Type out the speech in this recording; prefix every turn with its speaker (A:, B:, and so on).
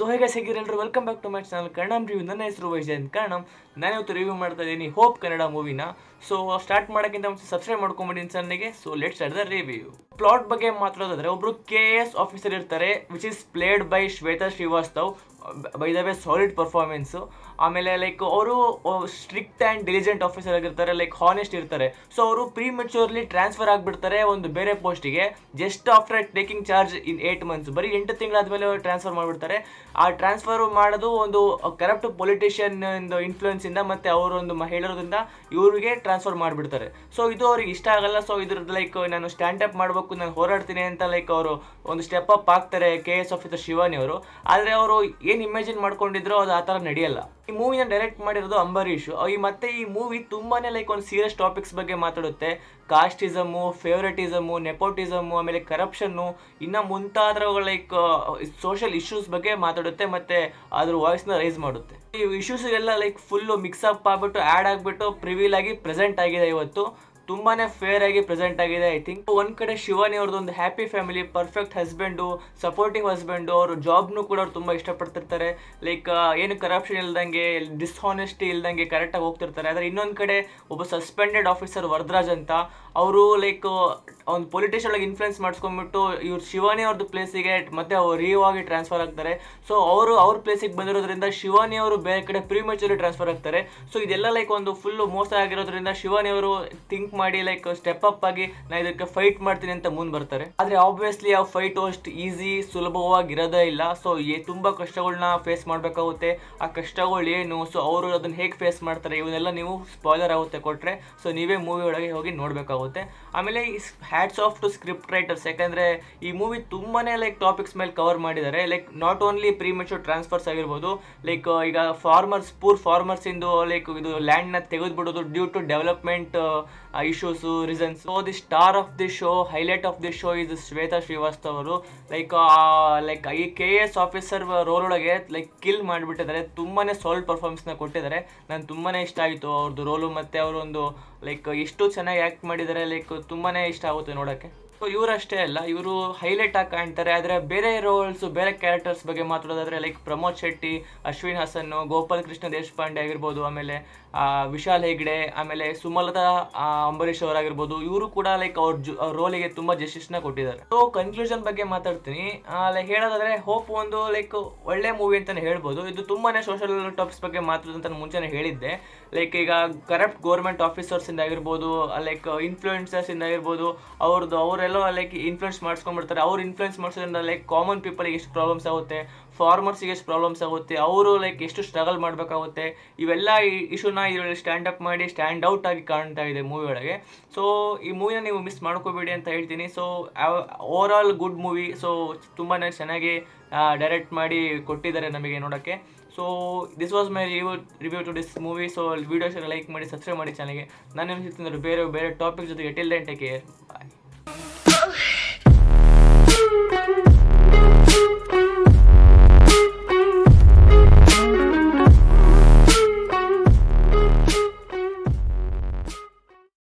A: So ಹೇಗೆ ಸಿಗಿರೆಲ್ಲರೂ welcome back to my channel Kannadam review. ನನ್ನ ಹೆಸರು ವೈಜಯಂತ್ ಕನ್ನಡಂ. ನಾನು ಇವತ್ತು ರಿವ್ಯೂ ಮಾಡ್ತಾ ಇದ್ದೀನಿ ಹೋಪ್ ಕನ್ನಡ ಮೂವಿನ. ಸೊ ಸ್ಟಾರ್ಟ್ ಮಾಡೋಕ್ಕಿಂತ ಮುಂಚೆ ಸಬ್ಸ್ಕ್ರೈಬ್ ಮಾಡ್ಕೊಂಬಿಡಿ ಚಾನಲ್ಗೆ. So let's start the review. Plot ಬಗ್ಗೆ ಮಾತಾಡೋದಾದ್ರೆ ಒಬ್ರು KS ಆಫೀಸರ್ ಇರ್ತಾರೆ, which is played by Shwetha Srivastav. By the way solid performance. ಆಮೇಲೆ ಲೈಕ್ ಅವರು ಸ್ಟ್ರಿಕ್ಟ್ ಆ್ಯಂಡ್ ಡಿಲಿಜೆಂಟ್ ಆಫೀಸರ್ ಆಗಿರ್ತಾರೆ, ಲೈಕ್ ಹಾನೆಸ್ಟ್ ಇರ್ತಾರೆ. ಸೊ ಅವರು ಪ್ರೀಮೆಚೂರ್ಲಿ ಟ್ರಾನ್ಸ್ಫರ್ ಆಗಿಬಿಡ್ತಾರೆ ಒಂದು ಬೇರೆ ಪೋಸ್ಟಿಗೆ just after taking charge in 8 months. ಬರೀ 8 ತಿಂಗಳಾದ್ಮೇಲೆ ಟ್ರಾನ್ಸ್ಫರ್ ಮಾಡಿಬಿಡ್ತಾರೆ. ಆ ಟ್ರಾನ್ಸ್ಫರ್ ಮಾಡೋದು ಒಂದು ಕರಪ್ಟ್ ಪೊಲಿಟಿಷಿಯನ್ ಇನ್ಫ್ಲೂಯೆನ್ಸ್ ಇಂದ ಮತ್ತೆ ಅವರೊಂದು ಮಹಿಳೆಯರಿಂದ ಇವರಿಗೆ ಟ್ರಾನ್ಸ್ಫರ್ ಮಾಡಿಬಿಡ್ತಾರೆ. ಸೊ ಇದು ಅವ್ರಿಗೆ ಇಷ್ಟ ಆಗಲ್ಲ. ಸೊ ಇದ್ರದ್ದು ಲೈಕ್ ನಾನು ಸ್ಟ್ಯಾಂಡ್ ಅಪ್ ಮಾಡಬೇಕು, ನಾನು ಹೋರಾಡ್ತೀನಿ ಅಂತ ಲೈಕ್ ಅವರು ಒಂದು ಸ್ಟೆಪ್ ಅಪ್ ಆಗ್ತಾರೆ KS ಆಫೀಸರ್ ಶಿವಾನಿ ಅವರು. ಆದರೆ ಅವರು ಏನು ಇಮ್ಯಾಜಿನ್ ಮಾಡ್ಕೊಂಡಿದ್ರು ಅದು ಆ ಥರ ನಡೆಯಲ್ಲ. ಈ ಮೂವಿನ ಡೈರೆಕ್ಟ್ ಮಾಡಿರೋದು ಅಂಬರೀಷ್. ಮತ್ತೆ ಈ ಮೂವಿ ತುಂಬಾನೇ ಲೈಕ್ ಒಂದು ಸೀರಿಯಸ್ ಟಾಪಿಕ್ಸ್ ಬಗ್ಗೆ ಮಾತಾಡುತ್ತೆ. ಕಾಸ್ಟಿಸಮು, ಫೇವರೆಟಿಸಮು, ನೆಪೋಟಿಸಮು, ಆಮೇಲೆ ಕರಪ್ಷನ್ನು, ಇನ್ನು ಮುಂತಾದವುಗಳ ಲೈಕ್ ಸೋಷಿಯಲ್ ಇಶ್ಯೂಸ್ ಬಗ್ಗೆ ಮಾತಾಡುತ್ತೆ ಮತ್ತೆ ಅದ್ರ ವಾಯ್ಸ್ನ ರೈಸ್ ಮಾಡುತ್ತೆ. ಈ ಇಶ್ಯೂಸ್ಗೆಲ್ಲ ಲೈಕ್ ಫುಲ್ಲು ಮಿಕ್ಸ್ ಅಪ್ ಆಗ್ಬಿಟ್ಟು ಆ್ಯಡ್ ಆಗಿಬಿಟ್ಟು ಪ್ರಿವೀಲ್ ಆಗಿ ಪ್ರೆಸೆಂಟ್ ಆಗಿದೆ. ಇವತ್ತು ತುಂಬಾನೇ ಫೇರ್ ಆಗಿ ಪ್ರೆಸೆಂಟ್ ಆಗಿದೆ. ಐ ಥಿಂಕ್ ಒಂದ್ ಕಡೆ ಶಿವಾನಿ ಅವ್ರದ್ದು ಒಂದು happy family, perfect husband, supportive husband. ಅವರು ಜಾಬ್ನು ಕೂಡ ಅವ್ರು ತುಂಬಾ ಇಷ್ಟಪಡ್ತಿರ್ತಾರೆ. ಲೈಕ್ ಏನು ಕರಪ್ಷನ್ ಇಲ್ದಂಗೆ, ಡಿಸ್ಹಾನೆಸ್ಟಿ ಇಲ್ದಂಗೆ ಕರೆಕ್ಟಾಗಿ ಹೋಗ್ತಿರ್ತಾರೆ. ಆದರೆ ಇನ್ನೊಂದು ಕಡೆ ಒಬ್ಬ ಸಸ್ಪೆಂಡೆಡ್ ಆಫೀಸರ್ ವರದರಾಜ್ ಅಂತ, ಅವರು ಲೈಕ್ ಒಂದು ಪೊಲಿಟಿಷಿಯನ್ ಆಗಿ ಇನ್ಫ್ಲುಯೆನ್ಸ್ ಮಾಡಿಸ್ಕೊಂಡ್ಬಿಟ್ಟು ಇವ್ರು ಶಿವಾನಿ ಅವ್ರದ್ದು ಪ್ಲೇಸಿಗೆ ಮತ್ತೆ ಅವ್ರು ರಿಯೋ ಆಗಿ ಟ್ರಾನ್ಸ್ಫರ್ ಆಗ್ತಾರೆ. ಸೊ ಅವ್ರ ಪ್ಲೇಸಿಗೆ ಬಂದಿರೋದ್ರಿಂದ ಶಿವಾನಿ ಅವರು ಬೇರೆ ಕಡೆ ಪ್ರೀಮೆಚೂರಿ ಟ್ರಾನ್ಸ್ಫರ್ ಆಗ್ತಾರೆ. ಸೊ ಇದೆಲ್ಲ ಲೈಕ್ ಒಂದು ಫುಲ್ ಮೋಸ ಆಗಿರೋದ್ರಿಂದ ಶಿವಾನಿ ಅವರು ಥಿಂಕ್ ಮಾಡಿ ಲೈಕ್ ಸ್ಟೆಪ್ ಅಪ್ ಆಗಿ ನಾ ಇದಕ್ಕೆ ಫೈಟ್ ಮಾಡ್ತೀನಿ ಅಂತ ಮುಂದೆ ಬರ್ತಾರೆ. ಆದರೆ ಆಬ್ವಿಯಸ್ಲಿ ಆ ಫೈಟ್ ಅಷ್ಟು ಈಸಿ ಸುಲಭವಾಗಿರೋದೇ ಇಲ್ಲ. ಸೊ ತುಂಬಾ ಕಷ್ಟಗಳನ್ನ ಫೇಸ್ ಮಾಡಬೇಕಾಗುತ್ತೆ. ಆ ಕಷ್ಟಗಳು ಏನು, ಸೊ ಅವರು ಅದನ್ನ ಹೇಗೆ ಫೇಸ್ ಮಾಡ್ತಾರೆ, ಇವನ್ನೆಲ್ಲ ನೀವು ಸ್ಪಾಯ್ಲರ್ ಆಗುತ್ತೆ ಕೊಟ್ರೆ. ಸೊ ನೀವೇ ಮೂವಿ ಒಳಗೆ ಹೋಗಿ ನೋಡಬೇಕಾಗುತ್ತೆ. ಆಮೇಲೆ hats off to script writers, ಯಾಕಂದ್ರೆ ಈ ಮೂವಿ ತುಂಬಾನೇ ಲೈಕ್ ಟಾಪಿಕ್ಸ್ ಮೇಲೆ ಕವರ್ ಮಾಡಿದ್ದಾರೆ. Like not only premature transfers ಆಗಿರ್ಬೋದು, ಲೈಕ್ ಈಗ ಪೂರ್ ಫಾರ್ಮರ್ಸ್ ಇಂದು ಲೈಕ್ ಇದು ಲ್ಯಾಂಡ್ ನ ತೆಗೆದುಬಿಡೋದು due to development issues, reasons. So the star of the show, highlight of the show is Shwetha Srivastav ಅವರು. ಲೈಕ್ ಈ KS ಆಫೀಸರ್ ರೋಲ್ ಒಳಗೆ ಲೈಕ್ ಕಿಲ್ ಮಾಡಿಬಿಟ್ಟಿದ್ದಾರೆ. ತುಂಬಾನೇ ಸಾಲಿಡ್ ಪರ್ಫಾರ್ಮೆನ್ಸ್ ನ ಕೊಟ್ಟಿದ್ದಾರೆ. ನಾನು ತುಂಬಾನೇ ಇಷ್ಟ ಆಯಿತು ಅವ್ರದ್ದು ರೋಲು. ಮತ್ತೆ ಅವರೊಂದು ಲೈಕ್ ಎಷ್ಟು ಚೆನ್ನಾಗಿ ಆ್ಯಕ್ಟ್ ಮಾಡಿದ್ದಾರೆ, ಲೈಕ್ ತುಂಬಾನೇ ಇಷ್ಟ ಆಗುತ್ತೆ ನೋಡೋಕ್ಕೆ. ಸೊ ಇವರಷ್ಟೇ ಅಲ್ಲ, ಇವರು ಹೈಲೈಟ್ ಆಗಿ ಕಾಣ್ತಾರೆ. ಆದರೆ ಬೇರೆ ರೋಲ್ಸ್, ಬೇರೆ ಕ್ಯಾರೆಕ್ಟರ್ಸ್ ಬಗ್ಗೆ ಮಾತಾಡೋದಾದ್ರೆ ಲೈಕ್ ಪ್ರಮೋದ್ ಶೆಟ್ಟಿ, ಅಶ್ವಿನ್ ಹಾಸನ್, ಗೋಪಾಲ್ ಕೃಷ್ಣ ದೇಶಪಾಂಡೆ ಆಗಿರ್ಬೋದು, ಆಮೇಲೆ ವಿಶಾಲ್ ಹೆಗ್ಡೆ, ಆಮೇಲೆ ಸುಮಲತಾ ಅಂಬರೀಷ್ ಅವರಾಗಿರ್ಬೋದು, ಇವರು ಕೂಡ ಲೈಕ್ ಅವ್ರ ರೋಲಿಗೆ ತುಂಬ ಜಸ್ಟಿಸ್ನ ಕೊಟ್ಟಿದ್ದಾರೆ. ಸೊ ಕನ್ಕ್ಲೂಷನ್ ಬಗ್ಗೆ ಮಾತಾಡ್ತೀನಿ. ಲೈಕ್ ಹೇಳೋದಾದ್ರೆ ಹೋಪ್ ಒಂದು ಲೈಕ್ ಒಳ್ಳೆ ಮೂವಿ ಅಂತಾನೆ ಹೇಳ್ಬೋದು. ಇದು ತುಂಬಾನೇ ಸೋಷಿಯಲ್ ಟಾಪಿಕ್ಸ್ ಬಗ್ಗೆ ಮಾತಾಡೋದಂತ ಮುಂಚೆನೇ ಹೇಳಿದ್ದೆ. ಲೈಕ್ ಈಗ ಕರಪ್ಟ್ ಗೌರ್ಮೆಂಟ್ ಆಫೀಸರ್ಸ್ ಇಂದ ಆಗಿರ್ಬೋದು, ಲೈಕ್ ಇನ್ಫ್ಲೂಯೆನ್ಸರ್ಸ್ ಇಂದ ಆಗಿರ್ಬೋದು, ಅವರೆಲ್ಲ ಲೈಕ್ ಇನ್ಫ್ಲೂಯೆನ್ಸ್ ಮಾಡಿಸ್ಕೊಂಡ್ಬಿಡ್ತಾರೆ. ಅವ್ರು ಇನ್ಫ್ಲೂಯೆನ್ಸ್ ಮಾಡಿಸೋದ್ರಿಂದ ಲೈಕ್ ಕಾಮನ್ ಪೀಪಲ್ಗೆ ಎಷ್ಟು ಪ್ರಾಬ್ಲಮ್ಸ್ ಆಗುತ್ತೆ, ಫಾರ್ಮರ್ಸಿಗೆ ಎಷ್ಟು ಪ್ರಾಬ್ಲಮ್ಸ್ ಆಗುತ್ತೆ, ಅವರು ಲೈಕ್ ಎಷ್ಟು ಸ್ಟ್ರಗಲ್ ಮಾಡಬೇಕಾಗುತ್ತೆ. ಇವೆಲ್ಲ ಇಶ್ಯೂನ ಇದರಲ್ಲಿ ಸ್ಟ್ಯಾಂಡ್ ಅಪ್ ಮಾಡಿ ಸ್ಟ್ಯಾಂಡ್ ಔಟ್ ಆಗಿ ಕಾಣ್ತಾ ಇದೆ ಮೂವಿ ಒಳಗೆ. ಸೊ ಈ ಮೂವಿನ ನೀವು ಮಿಸ್ ಮಾಡ್ಕೋಬೇಡಿ ಅಂತ ಹೇಳ್ತೀನಿ. So overall good movie. So ತುಂಬಾ ಚೆನ್ನಾಗಿ ಡೈರೆಕ್ಟ್ ಮಾಡಿ ಕೊಟ್ಟಿದ್ದಾರೆ ನಮಗೆ ನೋಡೋಕ್ಕೆ. So this was my review to this movie. So videos like ಮಾಡಿ, ಸಬ್ಸ್ಕ್ರೈಬ್ ಮಾಡಿ ಚಾನಲ್ಗೆ. ನಾನು ಬೇರೆ ಟಾಪಿಕ್ ಜೊತೆಗೆ ಟಿಲ್ ದೆನ್ ಟೇಕ್ ಕೇರ್, ಬಾಯ್.